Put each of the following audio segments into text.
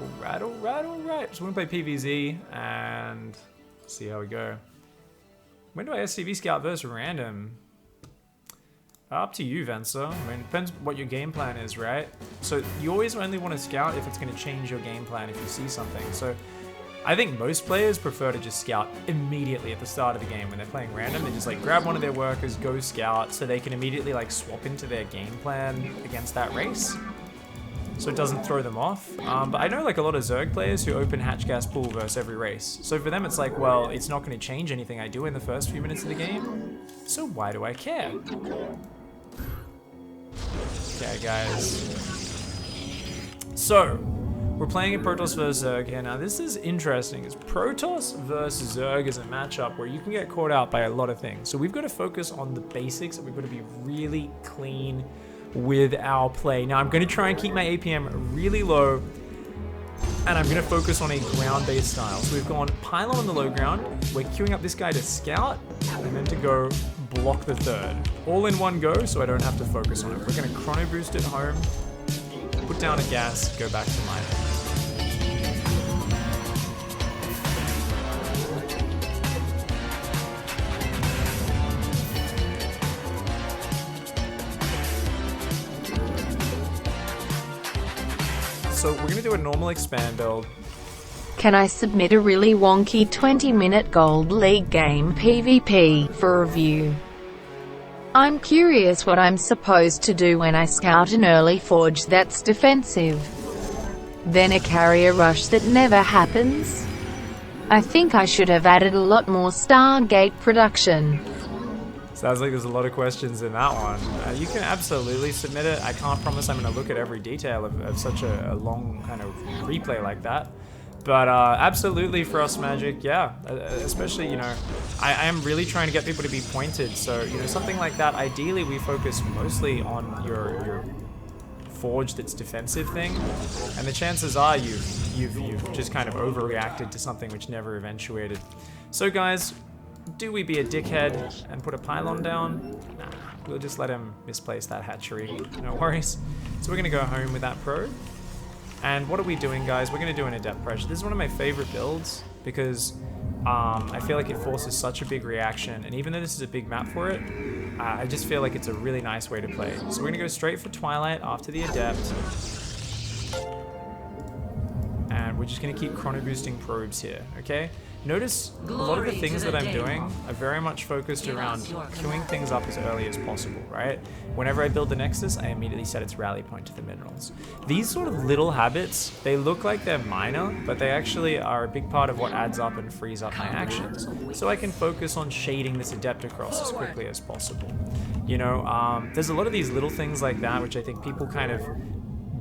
Alright. So we're going to play PvZ and see how we go. When do I SCV scout versus random? Up to you, Venser. I mean, it depends what your game plan is, right? So you always only want to scout if it's going to change your game plan if you see something. So I think most players prefer to just scout immediately at the start of the game when they're playing random. They just like grab one of their workers, go scout, so they can immediately like swap into their game plan against that race. So it doesn't throw them off. But I know like a lot of Zerg players who open hatch gas pool versus every race. So for them it's like, well, it's not going to change anything I do in the first few minutes of the game. So why do I care? Okay, guys. So, we're playing a Protoss versus Zerg here. Now, this is interesting. It's Protoss versus Zerg is a matchup where you can get caught out by a lot of things. So we've got to focus on the basics, and we've got to be really clean with our play. Now, I'm going to try and keep my APM really low, and I'm going to focus on a ground-based style. So we've gone pylon on the low ground. We're queuing up this guy to scout, and then to go block the third. All in one go, so I don't have to focus on it. We're going to chrono boost it home, put down a gas, go back to mine. So we're going to do a normal expand build. Can I submit a really wonky 20-minute Gold League game PvP for review? I'm curious what I'm supposed to do when I scout an early forge that's defensive. Then a carrier rush that never happens? I think I should have added a lot more Stargate production. Sounds like there's a lot of questions in that one. You can absolutely submit it. I can't promise I'm going to look at every detail of such a long kind of replay like that. But absolutely for us Magic, yeah. Especially, you know, I am really trying to get people to be pointed. So, you know, something like that, ideally we focus mostly on your forge that's defensive thing. And the chances are you've just kind of overreacted to something which never eventuated. So guys, do we be a dickhead and put a pylon down? Nah, we'll just let him misplace that hatchery. No worries. So we're going to go home with that probe. And what are we doing, guys? We're going to do an Adept pressure. This is one of my favorite builds because I feel like it forces such a big reaction. And even though this is a big map for it, I just feel like it's a really nice way to play. So we're going to go straight for Twilight after the Adept. And we're just going to keep chrono boosting probes here, okay? Notice a lot of the things that I'm doing are very much focused around queuing things up as early as possible, right? Whenever I build the Nexus, I immediately set its rally point to the minerals. These sort of little habits, they look like they're minor, but they actually are a big part of what adds up and frees up my actions. So I can focus on shading this Adept across as quickly as possible. You know, there's a lot of these little things like that, which I think people kind of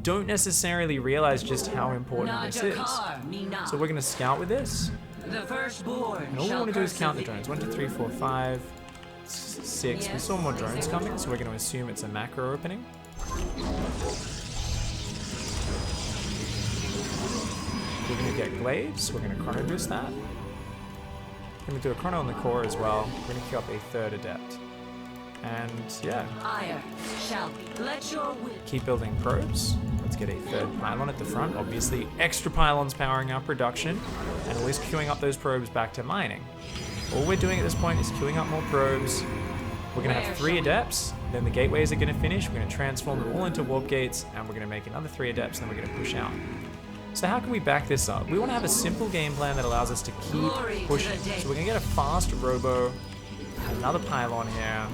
don't necessarily realize just how important this is. So we're going to scout with this. And all we want to do is count the drones. 1, 2, 3, 4, 5, 6. We saw more drones coming, so we're going to assume it's a macro opening. We're going to get glaives. We're going to chrono boost that. We're going to do a chrono on the core as well. We're going to queue up a third Adept. And yeah, keep building probes. Let's get a third pylon at the front. Obviously, extra pylons powering our production, and always queuing up those probes back to mining. All we're doing at this point is queuing up more probes. We're going to have 3 Adepts, then the gateways are going to finish. We're going to transform them all into warp gates, and we're going to make another 3 Adepts, and then we're going to push out. So how can we back this up? We want to have a simple game plan that allows us to keep pushing. So we're going to get a fast robo, another pylon here,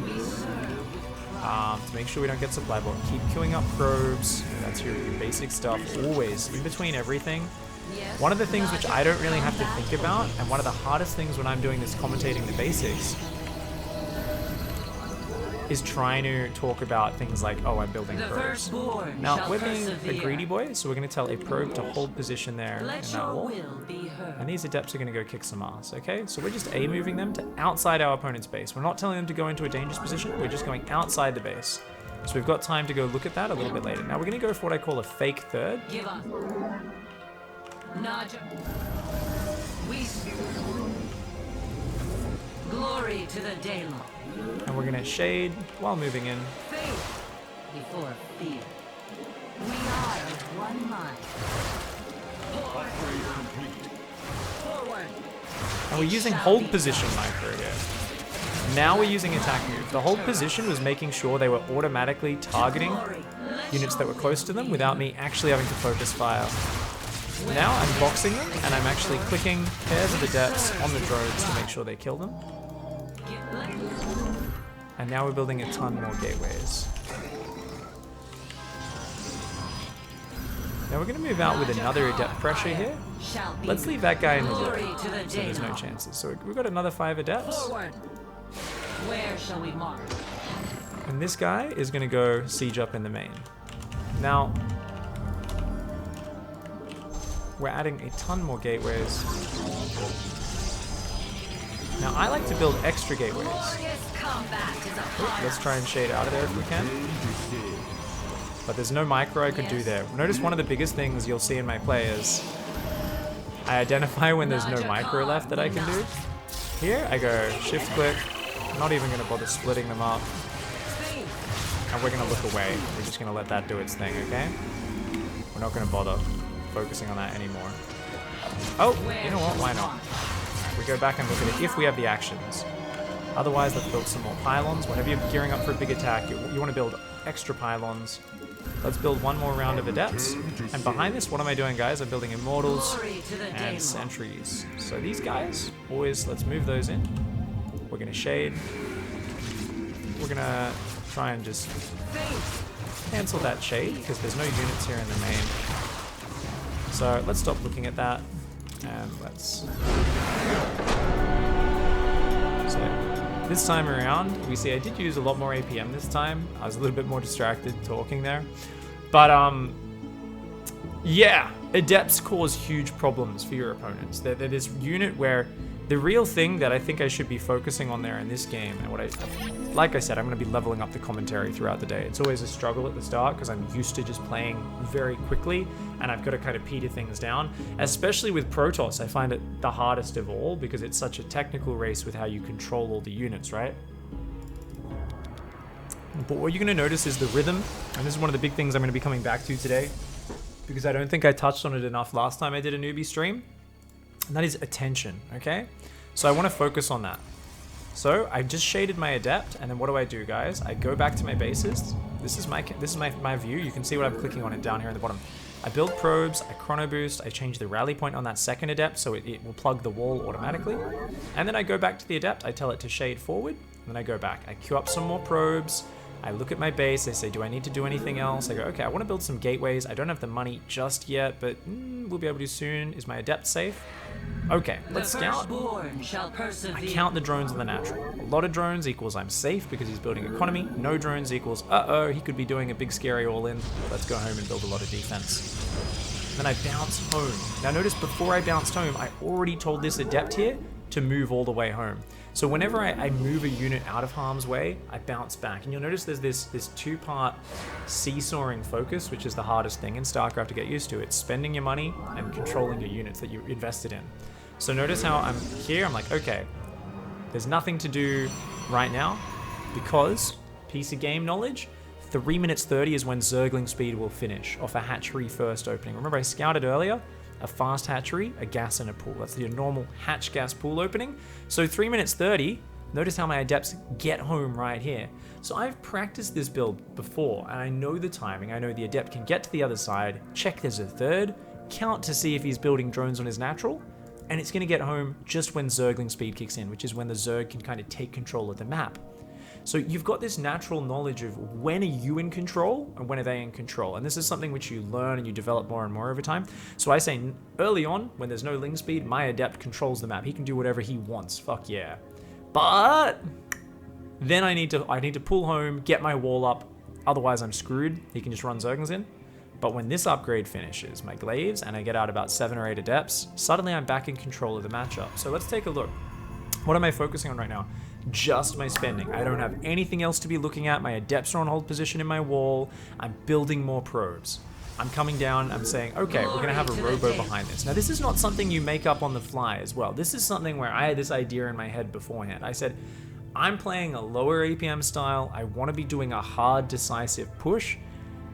to make sure we don't get supply block. Keep queuing up probes. That's your basic stuff, always, in between everything. One of the things which I don't really have to think about, and one of the hardest things when I'm doing this commentating the basics, is trying to talk about things like, oh, I'm building probes. Now, we're being a greedy boy, so we're going to tell a probe to hold position there in that wall. And these Adepts are going to go kick some ass, okay? So we're just A-moving them to outside our opponent's base. We're not telling them to go into a dangerous position, we're just going outside the base. So we've got time to go look at that a little bit later. Now we're going to go for what I call a fake third. Glory to the Daylon. And we're going to shade while moving in. Faith before fear. We are of one mind. And we're using hold position micro here. Now we're using attack move. The hold position was making sure they were automatically targeting units that were close to them without me actually having to focus fire. Now I'm boxing them, and I'm actually clicking pairs of adepts on the drones to make sure they kill them. And now we're building a ton more gateways. Now we're going to move out with another adept pressure here. Let's leave that guy in the room, so there's no chances. So we've got another 5 adepts. Where shall we mark? And this guy is going to go siege up in the main. Now, we're adding a ton more gateways. Now, I like to build extra gateways. Let's try and shade out of there if we can. But there's no micro I could do there. Notice one of the biggest things you'll see in my play is I identify when there's no micro left that I can do. Here, I go shift click. I'm not even going to bother splitting them up. And we're going to look away. We're just going to let that do its thing, okay? We're not going to bother focusing on that anymore. Oh, you know what? Why not? We go back and look at it if we have the actions. Otherwise, let's build some more pylons. Whenever you're gearing up for a big attack, you want to build extra pylons. Let's build one more round of adepts. And behind this, what am I doing, guys? I'm building immortals and sentries. So these guys, always, let's move those in. We're going to shade. We're going to try and just cancel that shade because there's no units here in the main. So let's stop looking at that and let's... So this time around, we see I did use a lot more APM this time. I was a little bit more distracted talking there. But yeah, adepts cause huge problems for your opponents. They're this unit where the real thing that I think I should be focusing on there in this game, and like I said, I'm going to be leveling up the commentary throughout the day. It's always a struggle at the start because I'm used to just playing very quickly, and I've got to kind of peter things down. Especially with Protoss, I find it the hardest of all because it's such a technical race with how you control all the units, right? But what you're going to notice is the rhythm, and this is one of the big things I'm going to be coming back to today because I don't think I touched on it enough last time I did a newbie stream. And that is attention, okay? So I want to focus on that. So I just shaded my adept, and then what do I do, guys? I go back to my bases. This is my view. You can see what I'm clicking on it down here in the bottom. I build probes, I chrono boost, I change the rally point on that second adept so it will plug the wall automatically. And then I go back to the adept, I tell it to shade forward, and then I go back. I queue up some more probes. I look at my base, I say, do I need to do anything else? I go, okay, I want to build some gateways. I don't have the money just yet, but we'll be able to soon. Is my adept safe? Okay, let's scout. I count the drones on the natural. A lot of drones equals I'm safe because he's building economy. No drones equals, uh-oh, he could be doing a big scary all-in. Let's go home and build a lot of defense. Then I bounce home. Now notice before I bounced home, I already told this adept here to move all the way home. So whenever I move a unit out of harm's way, I bounce back. And you'll notice there's this two-part seesawing focus, which is the hardest thing in StarCraft to get used to. It's spending your money and controlling your units that you invested in. So notice how I'm here, I'm like, okay, there's nothing to do right now because, piece of game knowledge, 3 minutes 30 is when Zergling speed will finish off a hatchery first opening. Remember I scouted earlier? A fast hatchery, a gas and a pool. That's your normal hatch gas pool opening. So 3 minutes 30, notice how my adepts get home right here. So I've practiced this build before and I know the timing. I know the adept can get to the other side, check there's a third, count to see if he's building drones on his natural, and it's going to get home just when Zergling speed kicks in, which is when the Zerg can kind of take control of the map. So you've got this natural knowledge of when are you in control and when are they in control. And this is something which you learn and you develop more and more over time. So I say early on, when there's no ling speed, my adept controls the map. He can do whatever he wants. Fuck yeah. But then I need to pull home, get my wall up. Otherwise I'm screwed. He can just run Zerglings in. But when this upgrade finishes, my glaives, and I get out about 7 or 8 adepts, suddenly I'm back in control of the matchup. So let's take a look. What am I focusing on right now? Just my spending. I don't have anything else to be looking at. My adepts are on hold position in my wall. I'm building more probes. I'm coming down, I'm saying, okay, we're gonna have a robo behind this. Now this is not something you make up on the fly as well. This is something where I had this idea in my head beforehand. I said, I'm playing a lower APM style. I wanna be doing a hard, decisive push.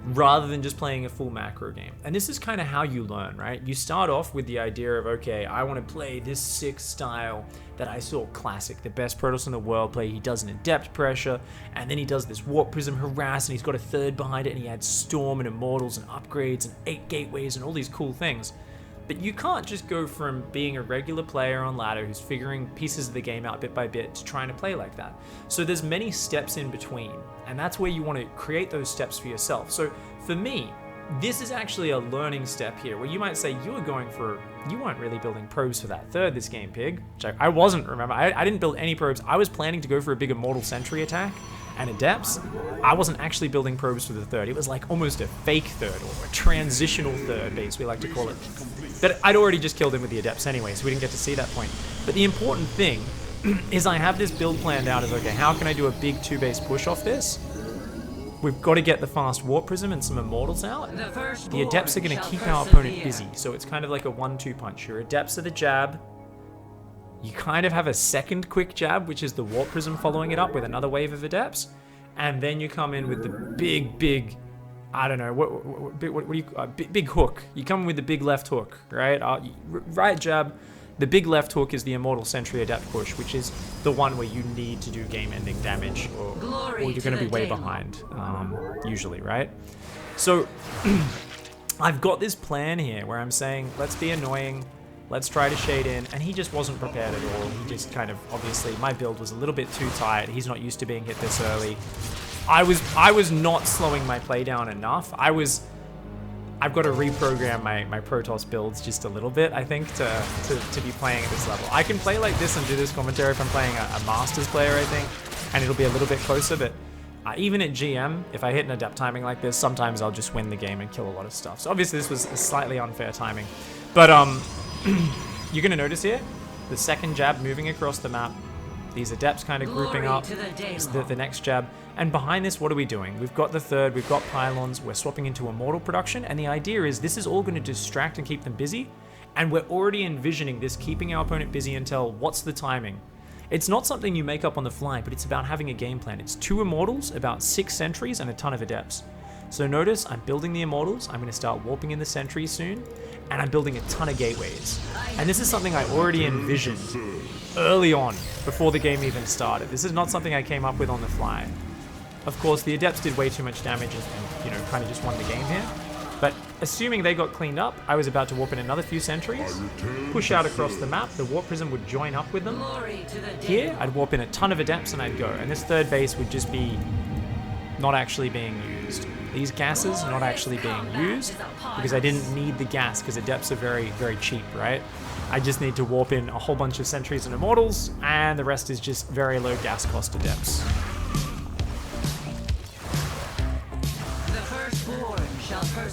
rather than just playing a full macro game. And this is kind of how you learn, right? You start off with the idea of, okay, I want to play this sick style that I saw classic, the best Protoss in the world play. He does an Adept pressure, and then he does this Warp Prism harass, and he's got a third behind it, and he adds Storm and Immortals and upgrades and 8 gateways and all these cool things. But you can't just go from being a regular player on ladder who's figuring pieces of the game out bit by bit to trying to play like that. So there's many steps in between, and that's where you want to create those steps for yourself. So for me, this is actually a learning step here, where you might say you weren't really building probes for that third this game, Pig. Which I wasn't, remember. I didn't build any probes. I was planning to go for a big Immortal Sentry attack and Adepts. I wasn't actually building probes for the third. It was like almost a fake third, or a transitional third base, we like to call it. But I'd already just killed him with the Adepts anyway, so we didn't get to see that point. But the important thing is I have this build planned out as, okay, how can I do a big 2-base push off this? We've got to get the fast Warp Prism and some Immortals out. The Adepts are going to keep our opponent busy, so it's kind of like a 1-2 punch. Your Adepts are the jab. You kind of have a second quick jab, which is the Warp Prism following it up with another wave of Adepts. And then you come in with the big, I don't know, big hook. You come in with the big left hook, right? Right jab. The big left hook is the Immortal Sentry Adept push, which is the one where you need to do game-ending damage, or you're going to be way behind, usually, right? So I've got this plan here where I'm saying, let's be annoying, let's try to shade in, and he just wasn't prepared at all. He just kind of, obviously, my build was a little bit too tight. He's not used to being hit this early. I was not slowing my play down enough. I've got to reprogram my Protoss builds just a little bit, I think, to be playing at this level. I can play like this and do this commentary if I'm playing a Masters player, I think, and it'll be a little bit closer, but even at GM, if I hit an Adept timing like this, sometimes I'll just win the game and kill a lot of stuff. So obviously this was a slightly unfair timing. But you're going to notice here, the second jab moving across the map, these Adepts kind of grouping up, the next jab. And behind this, what are we doing? We've got the third, we've got pylons, we're swapping into Immortal production, and the idea is this is all going to distract and keep them busy, and we're already envisioning this keeping our opponent busy until what's the timing? It's not something you make up on the fly, but it's about having a game plan. It's 2 Immortals, about 6 Sentries, and a ton of Adepts. So notice, I'm building the Immortals, I'm going to start warping in the Sentries soon, and I'm building a ton of Gateways. And this is something I already envisioned early on, before the game even started. This is not something I came up with on the fly. Of course, the Adepts did way too much damage and, kind of just won the game here. But assuming they got cleaned up, I was about to warp in another few Sentries, push out across the map, the Warp Prism would join up with them. Here, I'd warp in a ton of Adepts and I'd go. And this third base would just be not actually being used. These gases not actually being used because I didn't need the gas because Adepts are very, very cheap, right? I just need to warp in a whole bunch of Sentries and Immortals, and the rest is just very low gas cost Adepts.